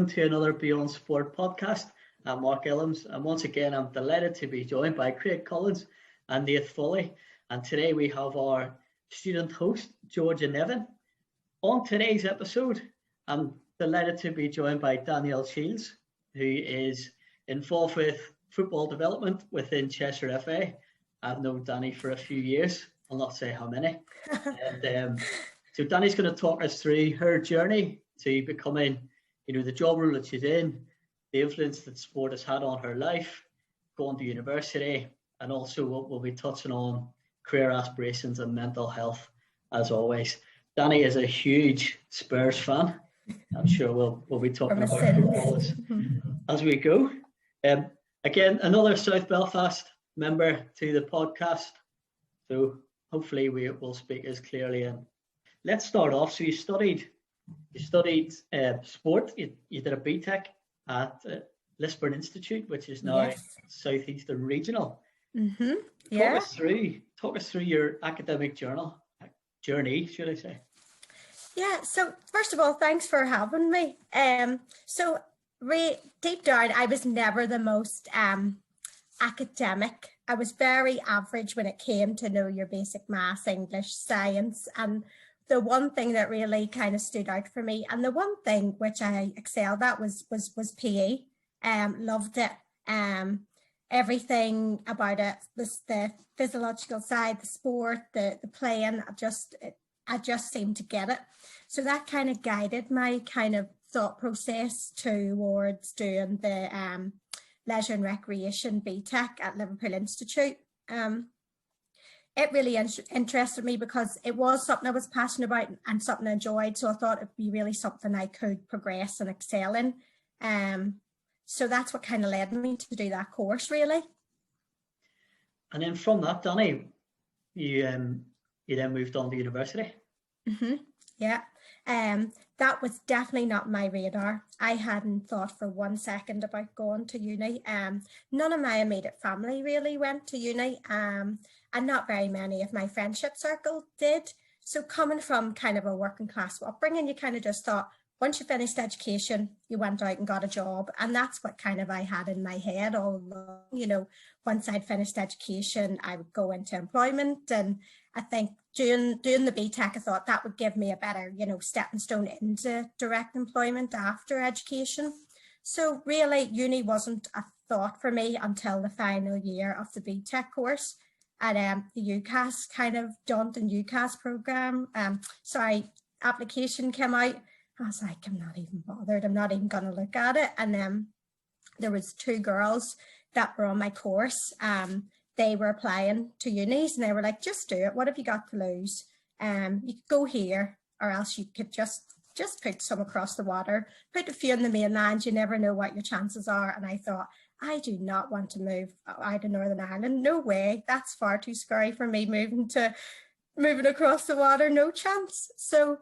welcome to another Beyond Sport podcast. I'm Mark Ellams, and once again, I'm delighted to be joined by Craig Collins and Nath Foley. And today we have our student host, Georgia Nevin. On today's episode, I'm delighted to be joined by Danielle Shields, who is involved with football development within Cheshire FA. I've known Danny for a few years. I'll not say how many. So Danny's going to talk us through her journey to becoming, the job role that she's in, the influence that sport has had on her life, going to university, and also what we'll be touching on career aspirations and mental health, as always. Danny is a huge Spurs fan. I'm sure we'll be talking about football as we go. Again, another South Belfast member to the podcast, so hopefully we will speak as clearly. And let's start off. So you studied sport. You did a BTEC at Lisburn Institute, which is now Southeastern Regional. Mm-hmm. Yeah. Talk us through your academic journey, should I say? Yeah. So first of all, thanks for having me. So deep down, I was never the most academic. I was very average when it came to know your basic maths, English, science, and the one thing that really kind of stood out for me, and the one thing which I excelled at was PE. Loved it. Everything about it, the physiological side, the sport, the playing. I just seemed to get it. So that kind of guided my kind of thought process towards doing the leisure and recreation BTEC at Liverpool Institute. It really interested me because it was something I was passionate about and something I enjoyed. So I thought it'd be really something I could progress and excel in. So that's what kind of led me to do that course, really. And then from that, Danny, you then moved on to university. Mm-hmm. Yeah. That was definitely not my radar. I hadn't thought for 1 second about going to uni. None of my immediate family really went to uni, and not very many of my friendship circle did. So coming from kind of a working class upbringing, you kind of just thought once you finished education, you went out and got a job. And that's what kind of I had in my head all along. Once I'd finished education, I would go into employment. And I think doing the BTEC, I thought that would give me a better, stepping stone into direct employment after education. So really, uni wasn't a thought for me until the final year of the BTEC course at the UCAS kind of Daunton UCAS program. Application came out. I was like, I'm not even bothered. I'm not even going to look at it. And then there was 2 girls that were on my course. They were applying to unis and they were like, just do it. What have you got to lose? You could go here, or else you could just put some across the water, put a few in the mainland. You never know what your chances are. And I thought, I do not want to move out of Northern Ireland. No way. That's far too scary for me moving across the water. No chance. So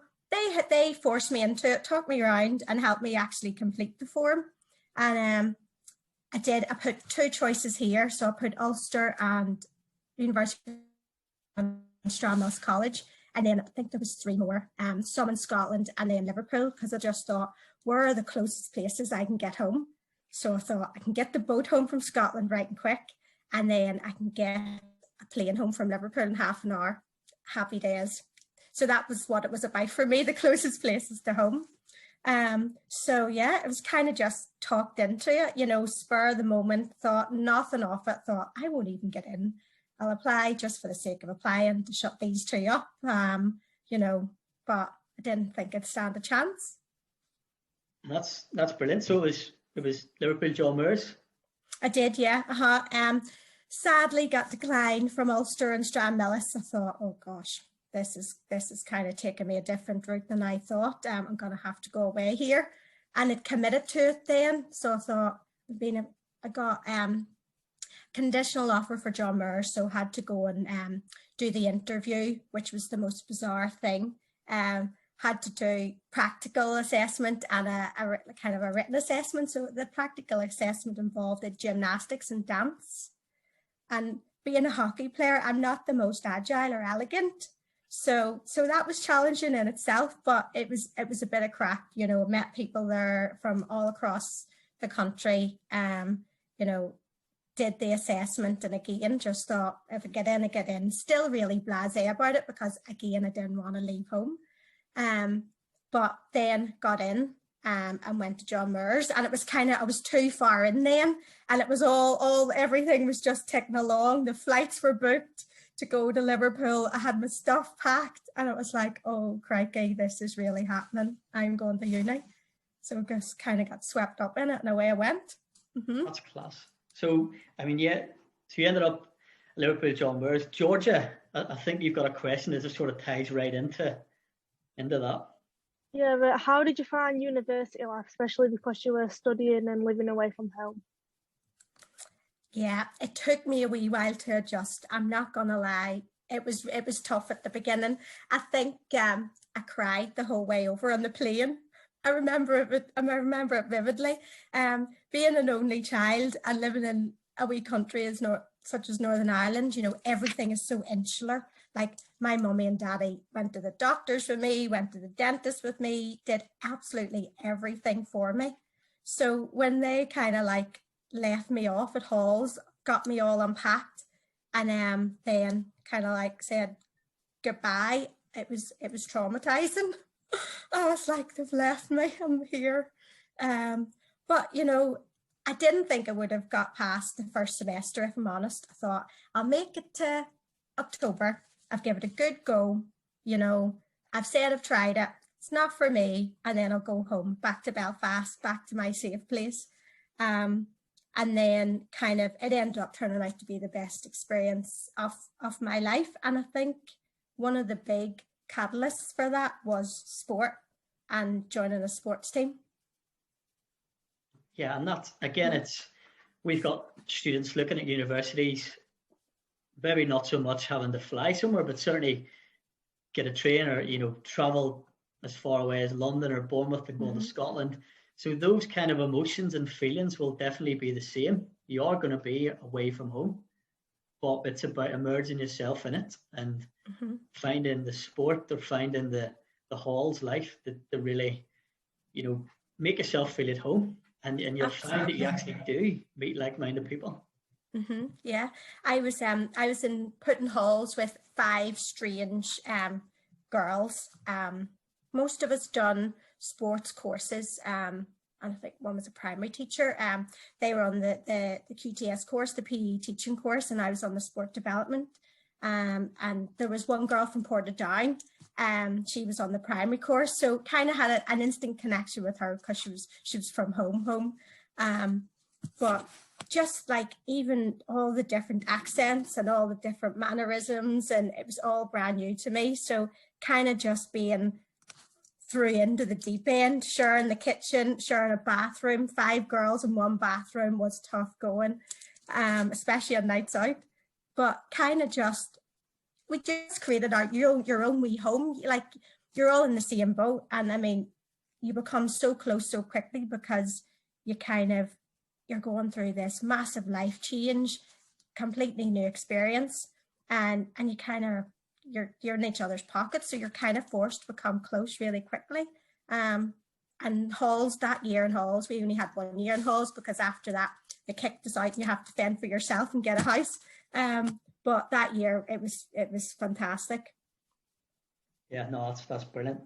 they forced me into it, talked me around and helped me actually complete the form. And I put 2 choices here. So I put Ulster and University of Stranmillis College. And then I think there was 3 more, some in Scotland and then Liverpool, because I just thought, where are the closest places I can get home? So I thought I can get the boat home from Scotland right and quick, and then I can get a plane home from Liverpool in half an hour. Happy days. So that was what it was about for me, the closest places to home. So yeah, it was kind of just talked into it, spur of the moment, thought nothing of it, thought I won't even get in. I'll apply just for the sake of applying to shut these 2 up, but I didn't think it'd stand a chance. That's brilliant. So it was Liverpool John Moores? I did, yeah. Sadly got declined from Ulster and Stranmillis. I thought, oh gosh, this is kind of taking me a different route than I thought. I'm going to have to go away here. And it committed to it then. So I thought, I got conditional offer for John Moores, so had to go and do the interview, which was the most bizarre thing. Had to do practical assessment and a kind of a written assessment. So the practical assessment involved gymnastics and dance. And being a hockey player, I'm not the most agile or elegant. So that was challenging in itself, but it was a bit of crack. You know, met people there from all across the country. You know, did the assessment, and again just thought if I get in, I get in. Still really blasé about it because again I didn't want to leave home. But then got in and went to John Muir's, and it was kind of, I was too far in then, and it was all everything was just ticking along. The flights were booked to go to Liverpool. I had my stuff packed, and it was like, oh crikey, this is really happening. I'm going to uni. So I just kind of got swept up in it, and away I went. That's class. So, I mean, yeah, so you ended up Liverpool, John Muir's. Georgia, I think you've got a question that just sort of ties right into that. Yeah, but how did you find university life, especially because you were studying and living away from home? Yeah, it took me a wee while to adjust. I'm not gonna lie. It was tough at the beginning. I think I cried the whole way over on the plane. I remember it vividly. Being an only child and living in a wee country such as Northern Ireland, you know, everything is so insular. Like my mummy and daddy went to the doctors for me, went to the dentist with me, did absolutely everything for me. So when they kind of like left me off at halls, got me all unpacked, and then kind of like said goodbye, it was traumatizing. I was like, they've left me, I'm here. But you know, I didn't think I would have got past the first semester, if I'm honest. I thought I'll make it to October. I've given it a good go. You know, I've said I've tried it. It's not for me. And then I'll go home, back to Belfast, back to my safe place. And then kind of it ended up turning out to be the best experience of my life. And I think one of the big catalysts for that was sport and joining a sports team. Yeah, and that's, again, we've got students looking at universities, maybe not so much having to fly somewhere, but certainly get a train or, you know, travel as far away as London or Bournemouth to go to Scotland. So those kind of emotions and feelings will definitely be the same. You are going to be away from home, but it's about immersing yourself in it and finding the sport or finding the halls life that really, you know, make yourself feel at home. And you'll find that you actually do meet like-minded people. Yeah, I was in Puddin Halls with 5 strange girls. Most of us done sports courses. And I think one was a primary teacher. They were on the QTS course, the PE teaching course, and I was on the sport development. And there was one girl from Portadown. She was on the primary course, so kind of had an instant connection with her because she was from home. But just like even all the different accents and all the different mannerisms, and it was all brand new to me. So kind of just being through into the deep end, sharing the kitchen, sharing a bathroom, 5 girls in one bathroom was tough going, especially on nights out. But kind of we just created your own wee home. Like you're all in the same boat. And I mean, you become so close so quickly because you're going through this massive life change, completely new experience. And you you're in each other's pockets. So you're kind of forced to become close really quickly. And halls that year in halls, we only had 1 year in halls because after that, they kicked us out and you have to fend for yourself and get a house. But that year it was fantastic. Yeah, no, that's brilliant.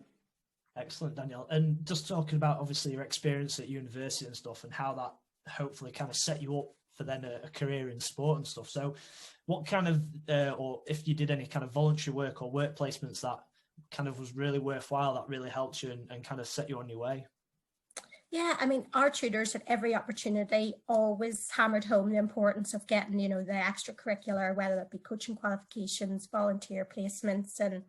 Excellent, Danielle. And just talking about obviously your experience at university and stuff and how that hopefully kind of set you up for then a career in sport and stuff. So what kind of, or if you did any kind of voluntary work or work placements that kind of was really worthwhile, that really helped you and kind of set you on your way? Yeah, I mean, our tutors at every opportunity always hammered home the importance of getting, you know, the extracurricular, whether it be coaching qualifications, volunteer placements, and,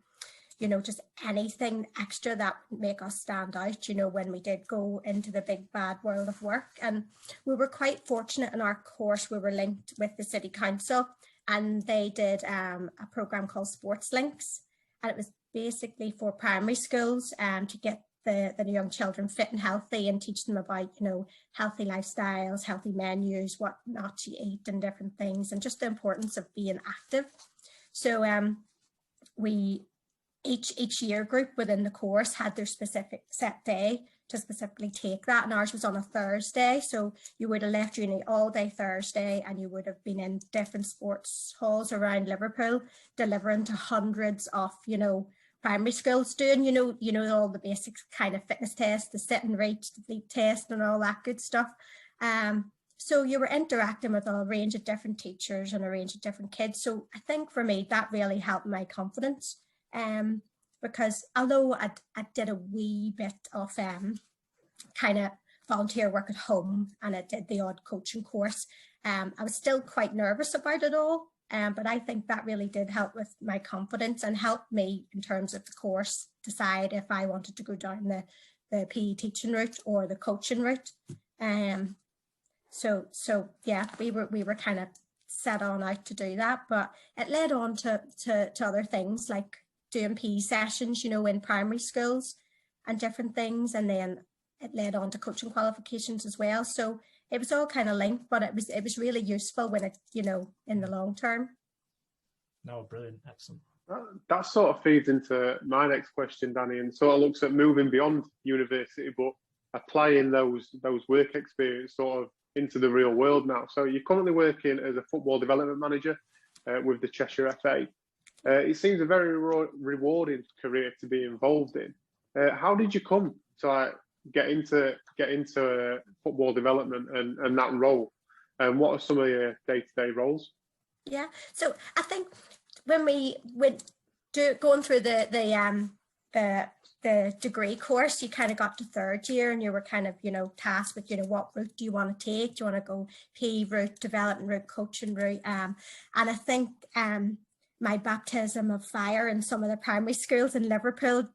you know, just anything extra that would make us stand out, you know, when we did go into the big bad world of work. And we were quite fortunate in our course. We were linked with the City Council and they did a programme called Sports Links. And it was basically for primary schools to get the young children fit and healthy and teach them about, you know, healthy lifestyles, healthy menus, what not to eat and different things, and just the importance of being active. So we each year group within the course had their specific set day to specifically take that, and ours was on a Thursday, so you would have left uni all day Thursday and you would have been in different sports halls around Liverpool delivering to hundreds of, you know, primary schools, doing, you know, all the basic kind of fitness tests, the sit and reach, the fleet test and all that good stuff. So you were interacting with a range of different teachers and a range of different kids. So I think for me, that really helped my confidence. Because although I did a wee bit of kind of volunteer work at home and I did the odd coaching course, I was still quite nervous about it all. But I think that really did help with my confidence and helped me in terms of the course decide if I wanted to go down the PE teaching route or the coaching route. So yeah, we were kind of set on out to do that, but it led on to other things like doing PE sessions, you know, in primary schools and different things, and then it led on to coaching qualifications as well. So it was all kind of linked, but it was really useful when it, you know, in the long term. No, brilliant, excellent. That sort of feeds into my next question, Danny, and sort of looks at moving beyond university, but applying those work experience sort of into the real world now. So you're currently working as a football development manager with the Cheshire FA. It seems a very rewarding career to be involved in. How did you come to get into football development and that role? And what are some of your day-to-day roles? Yeah, so I think when we went going through the degree course, you kind of got to third year and you were kind of, you know, tasked with, you know, what route do you want to take? Do you want to go PE route, development route, coaching route? And I think my baptism of fire in some of the primary schools in Liverpool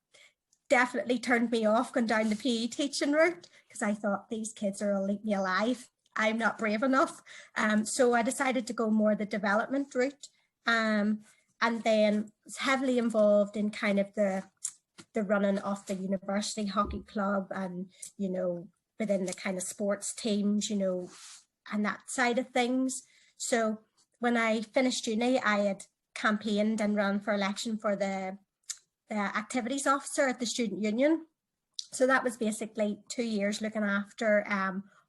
definitely turned me off going down the PE teaching route, because I thought these kids are all eat me alive. I'm not brave enough. So I decided to go more the development route, and then was heavily involved in kind of the running of the university hockey club and, you know, within the kind of sports teams, you know, and that side of things. So when I finished uni, I had campaigned and ran for election for the activities officer at the student union. So that was basically 2 years looking after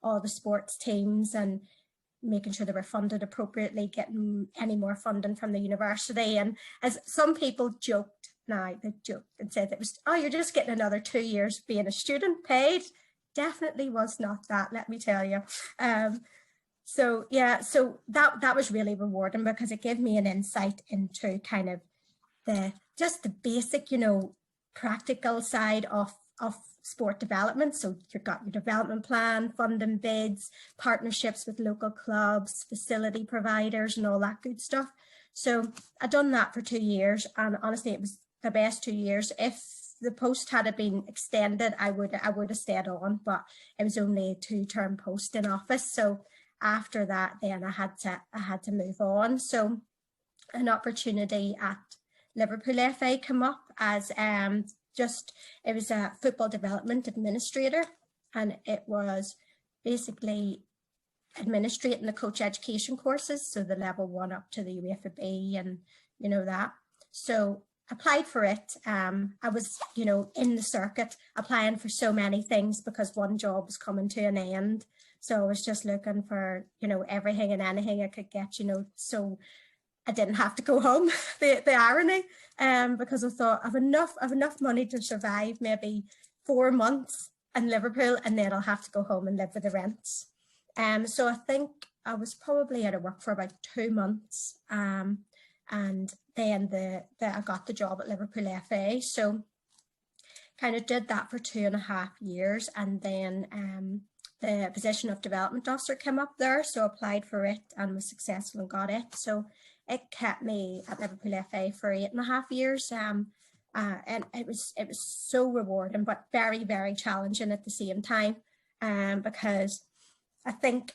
all the sports teams and making sure they were funded appropriately, getting any more funding from the university. And as some people joked, they joked and said it was, oh, you're just getting another 2 years being a student paid. Definitely was not that, let me tell you. So yeah, so that was really rewarding because it gave me an insight into kind of just the basic, you know, practical side of sport development. So you've got your development plan, funding bids, partnerships with local clubs, facility providers and all that good stuff. So I'd done that for 2 years, and honestly it was the best 2 years. If the post had been extended, I would have stayed on, but it was only a 2-term post in office. So after that, then I had to move on. So an opportunity at Liverpool FA came up as it was a football development administrator, and it was basically administrating the coach education courses, so the level 1 up to the UEFA B and, you know, that. So applied for it. I was, you know, in the circuit applying for so many things because one job was coming to an end. So I was just looking for, you know, everything and anything I could get, you know, so I didn't have to go home. The irony, because I thought I've enough money to survive maybe 4 months in Liverpool, and then I'll have to go home and live with the rents. So I think I was probably out of work for about 2 months, and then I got the job at Liverpool FA. So kind of did that for 2.5 years, and then the position of development officer came up there, so applied for it and was successful and got it. So it kept me at Liverpool FA for 8.5 years, and it was so rewarding, but very, very challenging at the same time, because I think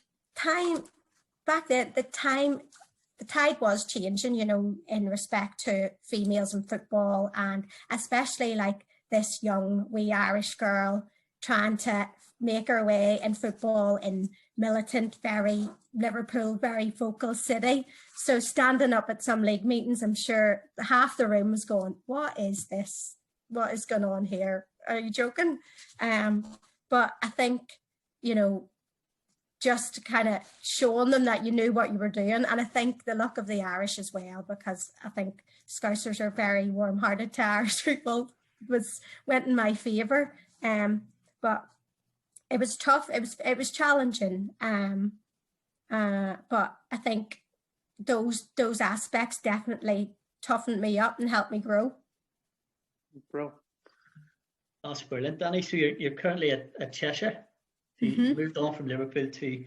back then the tide was changing, you know, in respect to females in football, and especially like this young wee Irish girl trying to make our way in football in militant, very Liverpool, very vocal city. So standing up at some league meetings, I'm sure half the room was going, what is this? What is going on here? Are you joking? But I think, you know, just kind of showing them that you knew what you were doing. And I think the luck of the Irish as well, because I think Scousers are very warm-hearted to Irish people, went in my favour. But it was tough. It was challenging. But I think those aspects definitely toughened me up and helped me grow. Bro. That's brilliant, Danny. So you're currently at Cheshire. You moved on from Liverpool to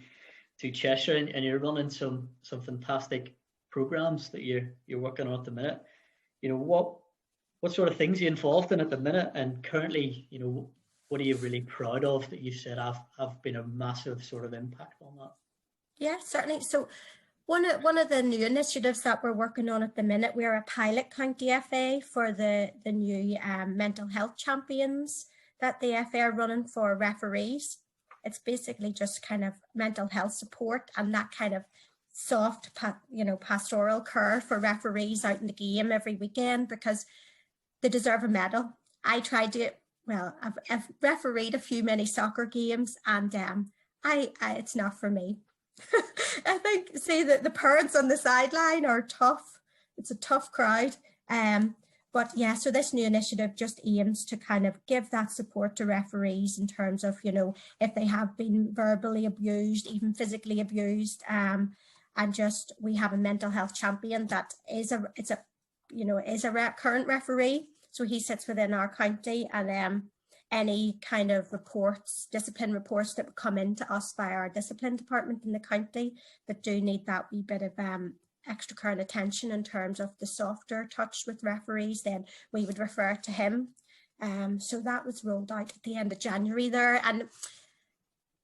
Cheshire, and you're running some fantastic programs that you're working on at the minute. You know, what sort of things are you involved in at the minute, and currently, you know, what are you really proud of that you said have been a massive sort of impact on that? Yeah, certainly. So one of the new initiatives that we're working on at the minute, we're a pilot county FA for the new mental health champions that the FA are running for referees. It's basically just kind of mental health support and that kind of soft, pastoral care for referees out in the game every weekend, because they deserve a medal. I've refereed a few mini soccer games, and it's not for me. I think, see, that the parents on the sideline are tough. It's a tough crowd. But yeah, so this new initiative just aims to kind of give that support to referees in terms of, you know, if they have been verbally abused, even physically abused, and just we have a mental health champion that is a current referee. So he sits within our county, and any kind of reports, discipline reports that would come into us by our discipline department in the county that do need that wee bit of extra care and attention in terms of the softer touch with referees, then we would refer to him. So that was rolled out at the end of January there. And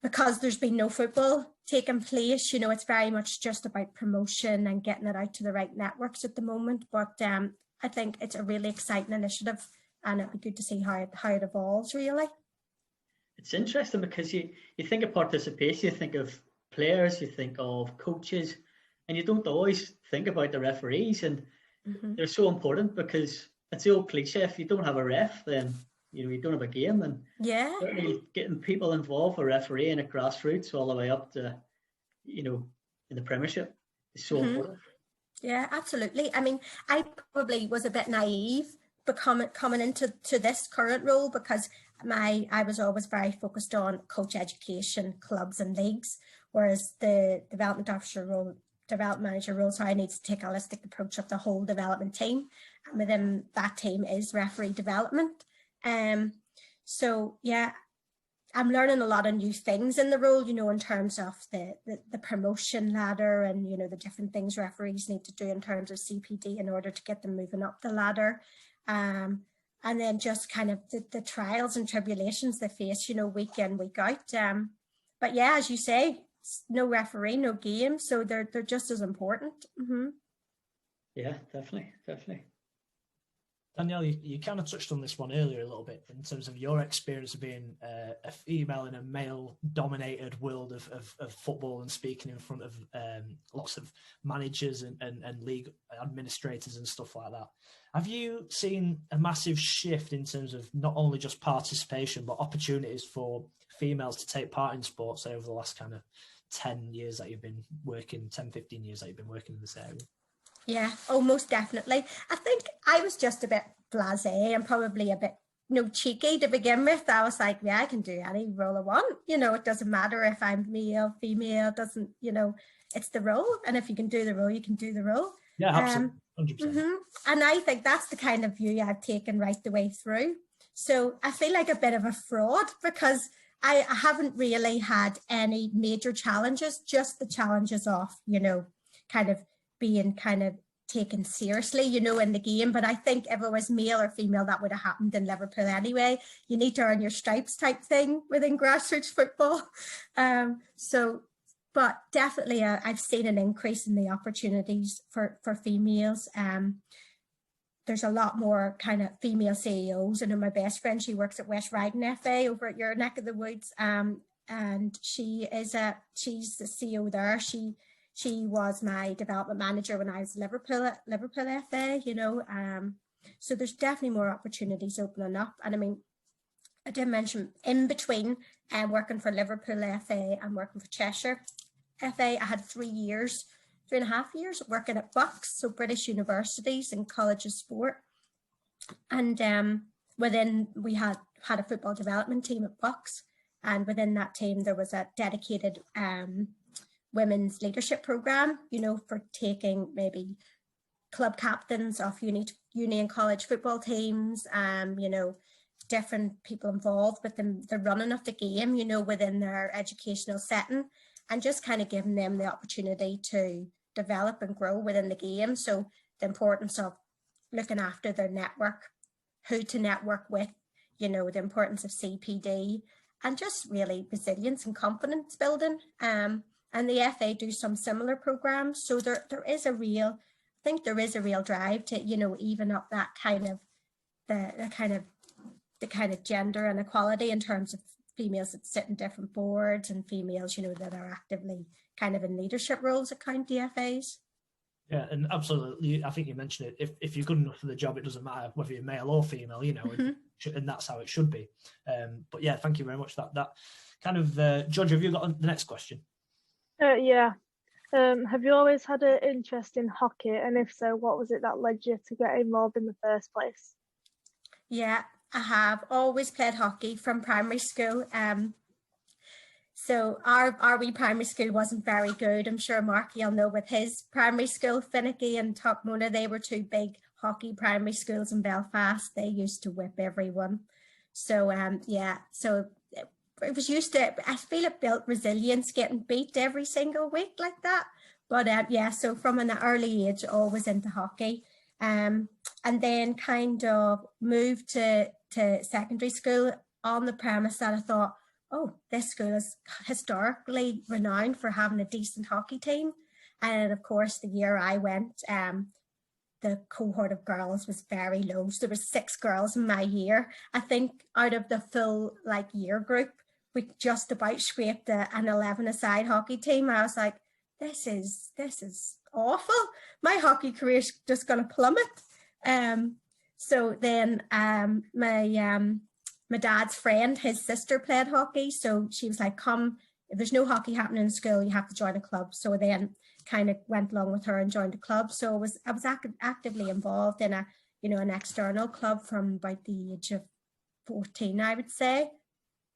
because there's been no football taking place, you know, it's very much just about promotion and getting it out to the right networks at the moment. But I think it's a really exciting initiative, and it'd be good to see how it evolves, really. It's interesting because you think of participation, you think of players, you think of coaches, and you don't always think about the referees, and they're so important because it's the old cliche, if you don't have a ref, then you don't have a game. And certainly getting people involved, a referee and a grassroots all the way up to, in the Premiership is so important. Yeah, absolutely. I mean, I probably was a bit naive coming into this current role, because I was always very focused on coach education, clubs and leagues, whereas the development manager role, so I need to take a holistic approach of the whole development team, and within that team is referee development. So yeah, I'm learning a lot of new things in the role, in terms of the promotion ladder, and the different things referees need to do in terms of CPD in order to get them moving up the ladder. And then just kind of the trials and tribulations they face, week in, week out. But yeah, as you say, no referee, no game, so they're just as important. Yeah, definitely. Danielle, you kind of touched on this one earlier a little bit in terms of your experience of being a female in a male-dominated world of football and speaking in front of lots of managers and league administrators and stuff like that. Have you seen a massive shift in terms of not only just participation, but opportunities for females to take part in sports over the last kind of 10 years that you've been working, 10, 15 years that you've been working in this area? Yeah, most definitely. I think I was just a bit blasé and probably a bit cheeky to begin with. I was like, yeah, I can do any role I want. It doesn't matter if I'm male, female, doesn't, it's the role. And if you can do the role, you can do the role. Yeah, absolutely. 100%. And I think that's the kind of view I've taken right the way through. So I feel like a bit of a fraud, because I haven't really had any major challenges, just the challenges of, kind of being kind of taken seriously, in the game. But I think if it was male or female, that would have happened in Liverpool anyway. You need to earn your stripes type thing within grassroots football. But definitely I've seen an increase in the opportunities for females. there's a lot more kind of female CEOs. I know my best friend, she works at West Riding FA over at your neck of the woods, and she's the CEO there. She was my development manager when I was at Liverpool FA, you know. So there's definitely more opportunities opening up. And I mean, I did mention in between working for Liverpool FA and working for Cheshire FA, I had 3.5 years working at Bucks, so British universities and College of Sport. And within, we had a football development team at Bucks, and within that team there was a dedicated women's leadership program, you know, for taking maybe club captains of uni and college football teams, you know, different people involved with the running of the game, you know, within their educational setting, and just kind of giving them the opportunity to develop and grow within the game. So the importance of looking after their network, who to network with, you know, the importance of CPD, and just really resilience and confidence building. And the FA do some similar programs. So there is a real, I think there is a real drive to, you know, even up that kind of the kind of gender inequality in terms of females that sit in different boards and females, you know, that are actively kind of in leadership roles at county FAs. Yeah, and absolutely. I think you mentioned it. If you're good enough for the job, it doesn't matter whether you're male or female, you know, and that's how it should be. But yeah, thank you very much. That kind of, George, have you got the next question? Yeah. Have you always had an interest in hockey? And if so, what was it that led you to get involved in the first place? Yeah, I have always played hockey from primary school. So our wee primary school wasn't very good. I'm sure Mark, you'll know, with his primary school, Finnicky and Topmona, they were two big hockey primary schools in Belfast. They used to whip everyone. So yeah, so it was used to, I feel it built resilience, getting beat every single week like that. But yeah, so from an early age, always into hockey. And then kind of moved to secondary school on the premise that I thought, oh, this school is historically renowned for having a decent hockey team. And of course, the year I went, the cohort of girls was very low. So there was 6 girls in my year. I think out of the full year group, we just about scraped an 11-a-side hockey team. I was like, this is awful. My hockey career is just going to plummet. So then my dad's friend, his sister played hockey. So she was like, come, if there's no hockey happening in school, you have to join a club. So then kind of went along with her and joined a club. So I was actively involved in an external club from about the age of 14, I would say.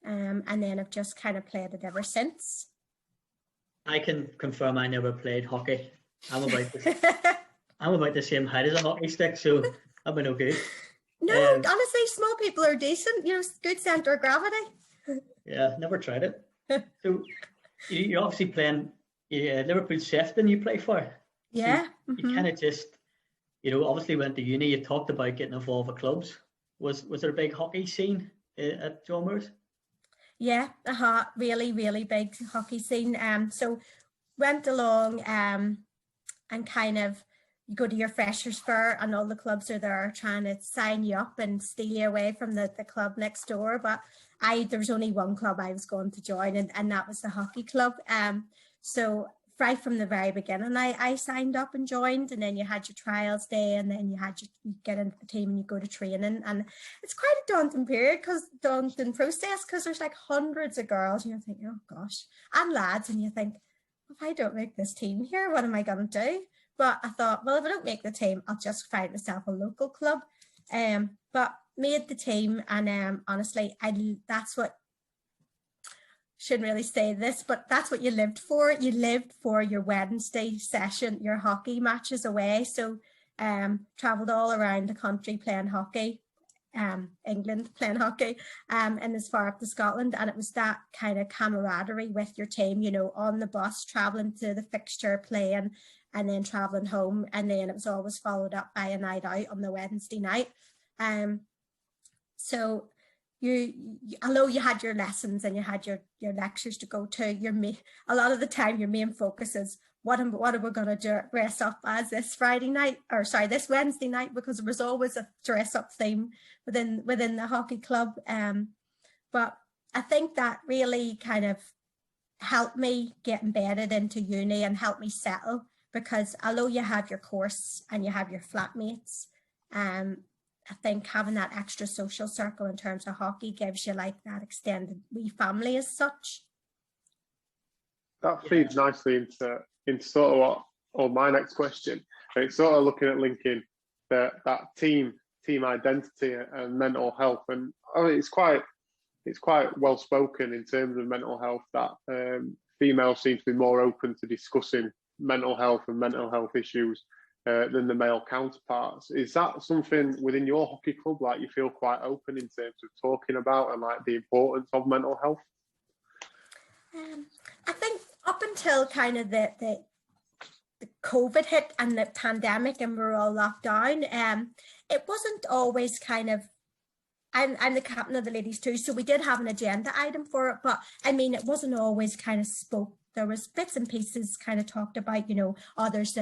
And then I've just kind of played it ever since. I can confirm I never played hockey. I'm about the same height as a hockey stick, so I've been okay. No, honestly, small people are decent. You know, good centre of gravity. Yeah, never tried it. So you're obviously playing Liverpool Sefton. You play for. Yeah. So you kind of just, obviously went to uni. You talked about getting involved with clubs. Was there a big hockey scene at John Moores? Yeah, really, really big hockey scene. So went along and kind of, you go to your freshers fair and all the clubs are there trying to sign you up and steal you away from the club next door. But there was only one club I was going to join, and that was the hockey club. So right from the very beginning, I signed up and joined, and then you had your trials day, and then you get into the team and you go to training, and it's quite a daunting process because there's like hundreds of girls, and you think, oh gosh, and lads, and you think, if I don't make this team here, what am I going to do? But I thought, well, if I don't make the team, I'll just find myself a local club. But made the team, and honestly, that's what, shouldn't really say this, but that's what you lived for. You lived for your Wednesday session, your hockey matches away. So travelled all around the country playing hockey, England playing hockey, and as far up to Scotland. And it was that kind of camaraderie with your team, on the bus, travelling to the fixture, playing, and then travelling home. And then it was always followed up by a night out on the Wednesday night. So although you had your lessons and you had your lectures to go to, a lot of the time your main focus is what are we going to dress up as this this Wednesday night, because there was always a dress up theme within the hockey club. But I think that really kind of helped me get embedded into uni and helped me settle, because although you have your course and you have your flatmates, I think having that extra social circle in terms of hockey gives you like that extended wee family as such. That feeds nicely into sort of my next question. And it's sort of looking at linking that team identity and mental health. And I mean, it's quite well spoken in terms of mental health that females seem to be more open to discussing mental health and mental health issues than the male counterparts. Is that something within your hockey club, like you feel quite open in terms of talking about and like the importance of mental health? I think up until kind of the COVID hit and the pandemic and we were all locked down, it wasn't always kind of, I'm the captain of the ladies too, so we did have an agenda item for it, but I mean, it wasn't always kind of spoke. There was bits and pieces kind of talked about, there's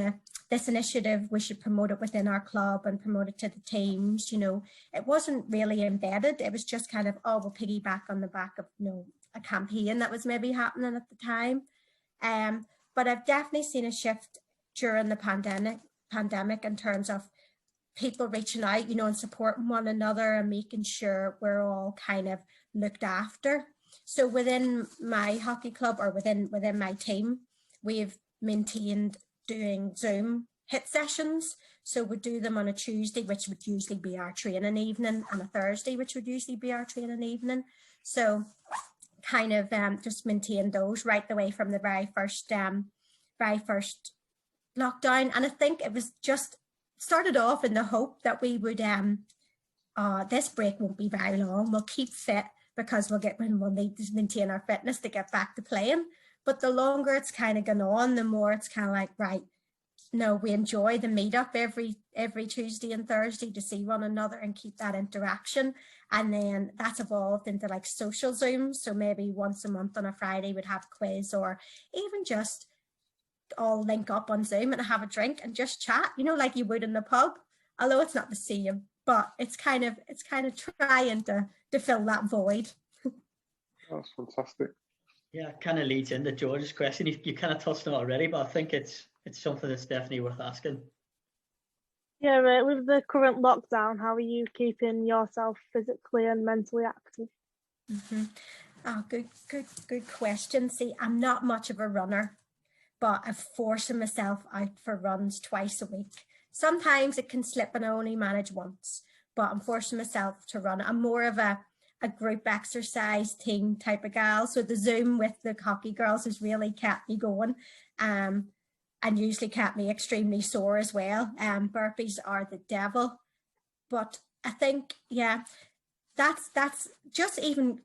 this initiative, we should promote it within our club and promote it to the teams, It wasn't really embedded. It was just kind of, we'll piggyback on the back of, a campaign that was maybe happening at the time. But I've definitely seen a shift during the pandemic in terms of people reaching out, and supporting one another and making sure we're all kind of looked after. So within my hockey club or within my team, we've maintained doing Zoom hit sessions. So we do them on a Tuesday, which would usually be our training evening, and a Thursday, which would usually be our training evening. So kind of just maintain those right the way from the very first lockdown. And I think it was just started off in the hope that we would this break won't be very long. We'll keep fit because we'll need to maintain our fitness to get back to playing. But the longer it's kind of gone on, the more it's kind of like, right, no, we enjoy the meetup every Tuesday and Thursday to see one another and keep that interaction. And then that's evolved into like social Zooms. So maybe once a month on a Friday we'd have a quiz, or even just all link up on Zoom and have a drink and just chat, like you would in the pub. Although it's not the same, but it's kind of trying to fill that void. That's fantastic. Yeah, it kind of leads into George's question. You kind of touched on it already, but I think it's something that's definitely worth asking. Yeah, with the current lockdown, how are you keeping yourself physically and mentally active? Mm-hmm. Oh, good question. See, I'm not much of a runner, but I'm forcing myself out for runs twice a week. Sometimes it can slip and I only manage once, but I'm forcing myself to run. I'm more of a group exercise team type of gal. So the Zoom with the hockey girls has really kept me going. And usually kept me extremely sore as well. Burpees are the devil. But I think, that's just even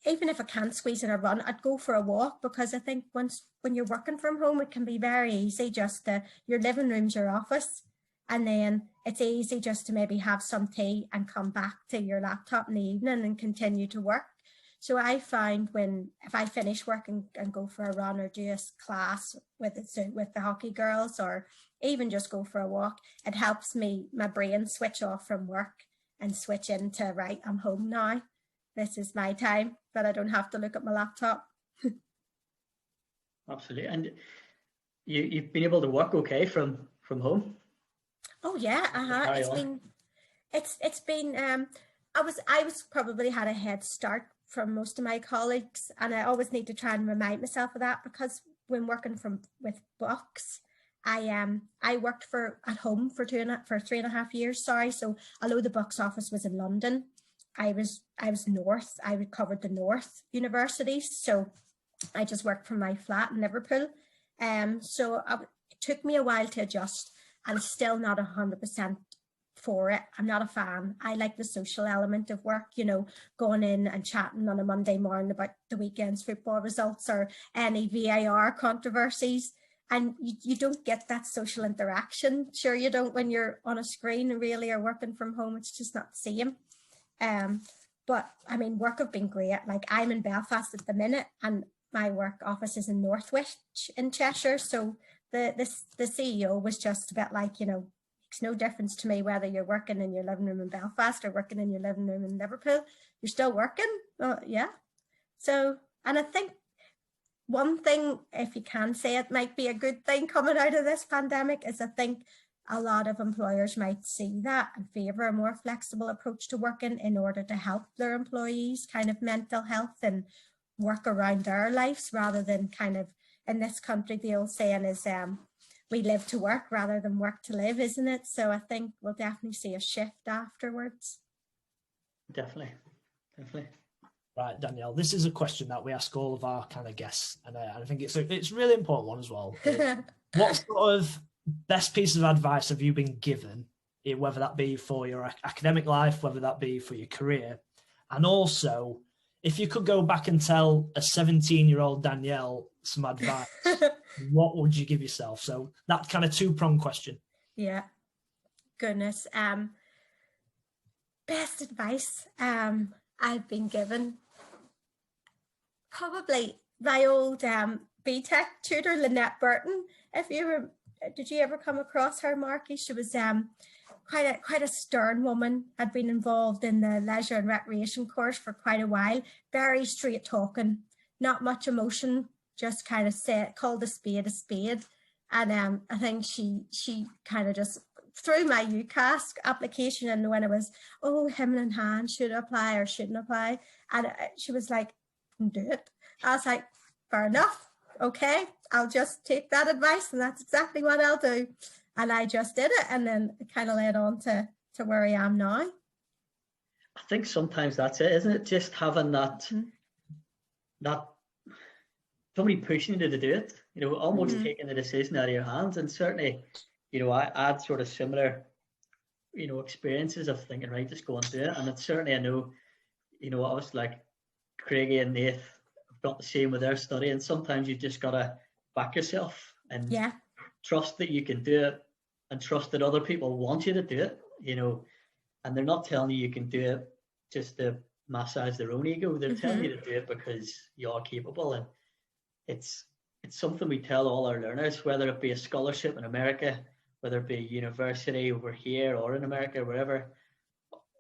if I can't squeeze in a run, I'd go for a walk, because I think when you're working from home, it can be very easy just your living room's your office. And then it's easy just to maybe have some tea and come back to your laptop in the evening and continue to work. So I find if I finish work and go for a run or do a class with the hockey girls, or even just go for a walk, it helps my brain switch off from work and switch into, right, I'm home now. This is my time, but I don't have to look at my laptop. Absolutely. And you've been able to work okay from home? Oh yeah, it's been I was probably had a head start from most of my colleagues, and I always need to try and remind myself of that, because when working with Bucks, I worked at home for 3.5 years. So although the Bucks office was in London, I was north. I covered the North universities, so I just worked from my flat in Liverpool. So it took me a while to adjust, and it's still not 100% for it. I'm not a fan. I like the social element of work, going in and chatting on a Monday morning about the weekend's football results or any VAR controversies. And you don't get that social interaction. Sure, you don't when you're on a screen and really are working from home. It's just not the same. But I mean, work have been great. Like, I'm in Belfast at the minute, and my work office is in Northwich in Cheshire. So the CEO was just a bit like, makes no difference to me whether you're working in your living room in Belfast or working in your living room in Liverpool. You're still working. Yeah. So, and I think one thing, if you can say it might be a good thing coming out of this pandemic, is I think a lot of employers might see that and favour a more flexible approach to working in order to help their employees kind of mental health and work around their lives, rather than kind of, in this country, the old saying is we live to work rather than work to live, isn't it? So I think we'll definitely see a shift afterwards. Definitely. Right, Danielle, this is a question that we ask all of our kind of guests, and I think it's a really important one as well. What sort of best piece of advice have you been given, whether that be for your academic life, whether that be for your career? And also, if you could go back and tell a 17-year-old Danielle some advice, what would you give yourself? So that kind of two-pronged question. Yeah. Goodness. Best advice I've been given. Probably my old BTEC tutor, Lynette Burton. Did you ever come across her, Marky? She was quite a stern woman, had been involved in the leisure and recreation course for quite a while, very straight talking, not much emotion, just kind of called a spade a spade. And I think she kind of just threw my UCAS application, and when it was, him in hand, should apply or shouldn't apply, and she was like, do it. I was like, fair enough, okay, I'll just take that advice, and that's exactly what I'll do. And I just did it, and then it kind of led on to where I am now. I think sometimes that's it, isn't it? Just having that somebody pushing you to do it, almost taking the decision out of your hands. And certainly, I had sort of similar, experiences of thinking, right, just go and do it. And it's certainly, I know, I was like Craigie and Nath have got the same with their study. And sometimes you've just got to back yourself and trust that you can do it, and trust that other people want you to do it, and they're not telling you can do it just to massage their own ego. They're telling you to do it because you are capable. And it's something we tell all our learners, whether it be a scholarship in America, whether it be university over here or in America, wherever,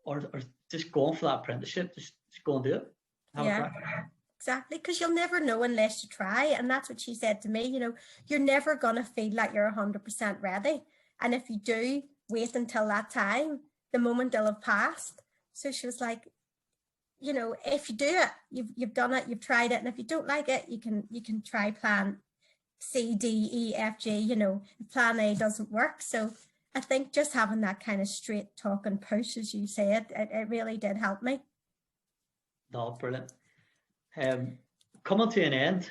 or just going for that apprenticeship, just go and do it. Exactly, because you'll never know unless you try. And that's what she said to me, you're never going to feel like you're 100% ready. And if you do, wait until that time, the moment they'll have passed. So she was like, if you do it, you've done it, you've tried it. And if you don't like it, you can try plan C, D, E, F, G, if plan A doesn't work. So I think just having that kind of straight talk and push, as you said, it really did help me. No, brilliant. Coming to an end,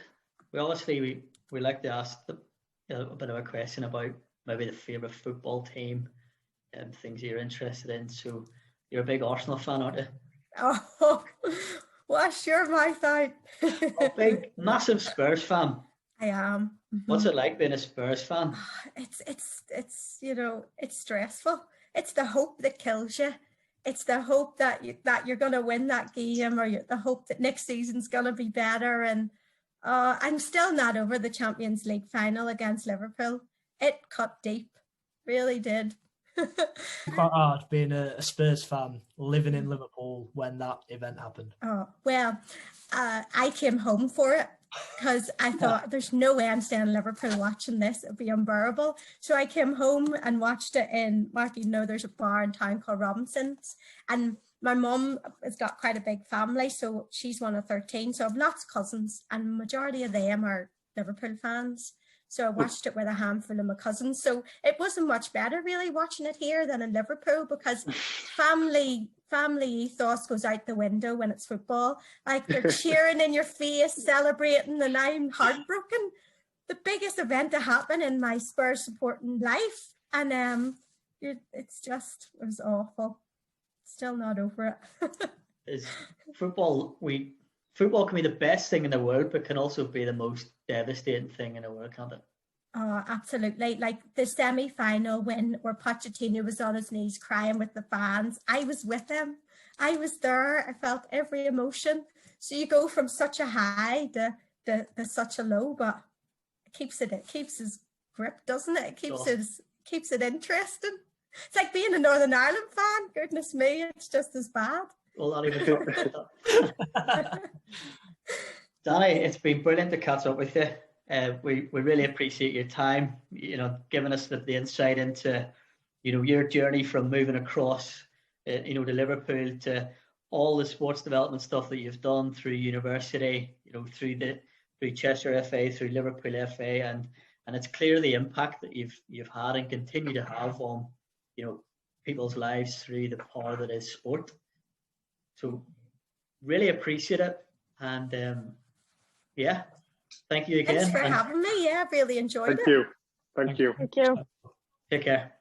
we like to ask a bit of a question about maybe the favourite football team and things you're interested in. So you're a big Arsenal fan, aren't you? Oh, wash your mouth out. A big, massive Spurs fan. I am. What's it like being a Spurs fan? It's it's stressful. It's the hope that kills you. It's the hope that you're going to win that game, or the hope that next season's going to be better. And I'm still not over the Champions League final against Liverpool. It cut deep, really did. Quite hard being a Spurs fan living in Liverpool when that event happened. Oh, well, I came home for it because I thought there's no way I'm staying in Liverpool watching this. It'd be unbearable. So I came home and watched it in, Mark, there's a bar in town called Robinson's, and my mum has got quite a big family, so she's one of 13. So I've lots of cousins, and the majority of them are Liverpool fans. So I watched it with a handful of my cousins. So it wasn't much better really watching it here than in Liverpool, because family ethos goes out the window when it's football. Like, they're cheering in your face, celebrating, and I'm heartbroken. The biggest event to happen in my Spurs supporting life. And it was awful. Still not over it. Football can be the best thing in the world, but can also be the most devastating thing in the world, can't it? Oh, absolutely. Like the semi-final where Pochettino was on his knees crying with the fans. I was with him. I was there. I felt every emotion. So you go from such a high to such a low, but it keeps us grip, doesn't it? It Does. keeps it interesting. It's like being a Northern Ireland fan. Goodness me, it's just as bad. Well, not even talking about that. Danny, it's been brilliant to catch up with you. We really appreciate your time, giving us the insight into, your journey from moving across, to Liverpool, to all the sports development stuff that you've done through university, through Cheshire FA, through Liverpool FA, and it's clear the impact that you've had and continue to have on, people's lives through the power that is sport. So really appreciate it, and thank you again. Thanks for having me. Yeah, really enjoyed it. Thank you. Thank you. Take care.